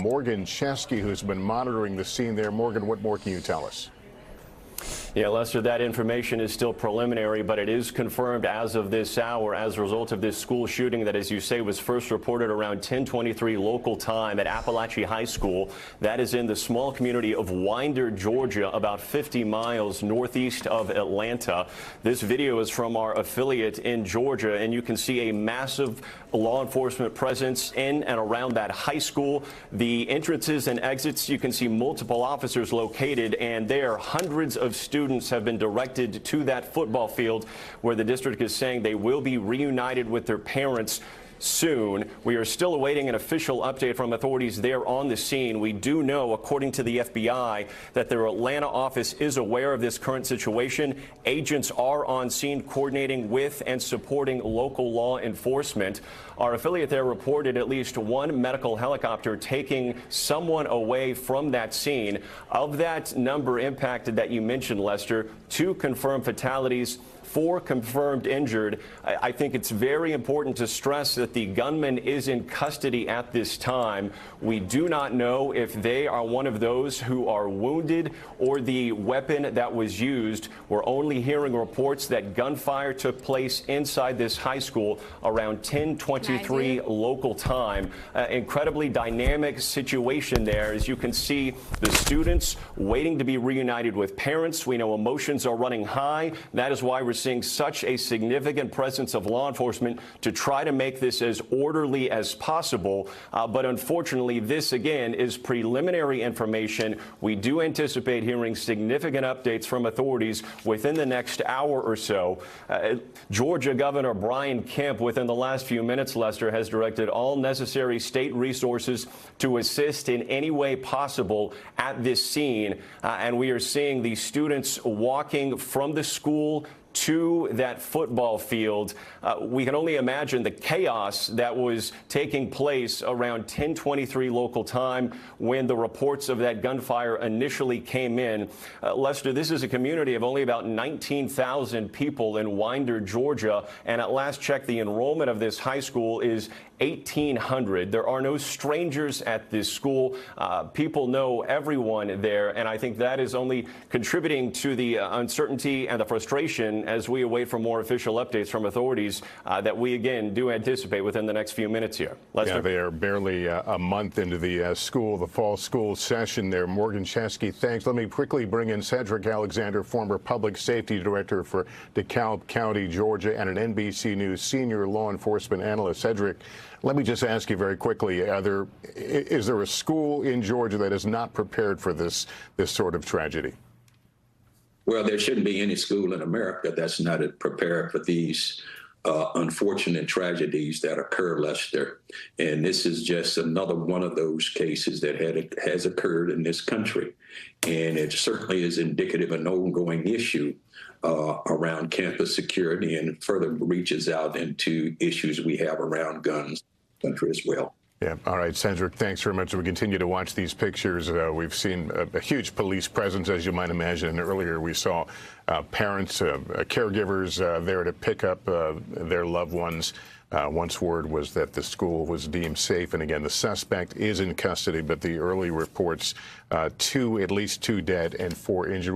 Morgan Chesky, who's been monitoring the scene there. Morgan, what more can you tell us? Yeah, Lester, that information is still preliminary, but it is confirmed as of this hour as a result of this school shooting that, as you say, was first reported around 10:23 local time at Apalachee High School. That is in the small community of Winder, Georgia, about 50 miles northeast of Atlanta. This video is from our affiliate in Georgia, and you can see a massive law enforcement presence in and around that high school. The entrances and exits, you can see multiple officers located, and there hundreds of students have been directed to that football field where the district is saying they will be reunited with their parents soon. We are still awaiting an official update from authorities there on the scene. We do know, according to the FBI, that their Atlanta office is aware of this current situation. Agents are on scene coordinating with and supporting local law enforcement. Our affiliate there reported at least one medical helicopter taking someone away from that scene. Of that number impacted that you mentioned, Lester, 2 confirmed fatalities, 4 confirmed injured. I think it's very important to stress that the gunman is in custody at this time. We do not know if they are one of those who are wounded or the weapon that was used. We're only hearing reports that gunfire took place inside this high school around 10:23 local time. Incredibly dynamic situation there. As you can see, the students waiting to be reunited with parents. We know emotions are running high. That is why we're seeing such a significant presence of law enforcement to try to make this as orderly as possible. But unfortunately, this again is preliminary information. We do anticipate hearing significant updates from authorities within the next hour or so. Georgia Governor Brian Kemp, within the last few minutes, Lester, has directed all necessary state resources to assist in any way possible at this scene. And we are seeing the students walking from the school to that football field. We can only imagine the chaos that was taking place around 10:23 local time when the reports of that gunfire initially came in. Lester, this is a community of only about 19,000 people in Winder, Georgia, and at last check, the enrollment of this high school is 1,800. There are no strangers at this school. People know everyone there, and I think that is only contributing to the uncertainty and the frustration as we await for more official updates from authorities that we, again, do anticipate within the next few minutes here. Lester? Yeah, they are barely a month into the fall school session there. Morgan Chesky, thanks. Let me quickly bring in Cedric Alexander, former public safety director for DeKalb County, Georgia, and an NBC News senior law enforcement analyst. Cedric, let me just ask you very quickly, is there a school in Georgia that is not prepared for this sort of tragedy? Well, there shouldn't be any school in America that's not prepared for these unfortunate tragedies that occur, Lester. And this is just another one of those cases that has occurred in this country. And it certainly is indicative of an ongoing issue around campus security and further reaches out into issues we have around guns in the country as well. Yeah. All right, Cedric, thanks very much. We continue to watch these pictures. We've seen a huge police presence, as you might imagine. And earlier we saw parents, caregivers there to pick up their loved ones. Once word was that the school was deemed safe. And again, the suspect is in custody, but the early reports, at least two dead and 4 injured.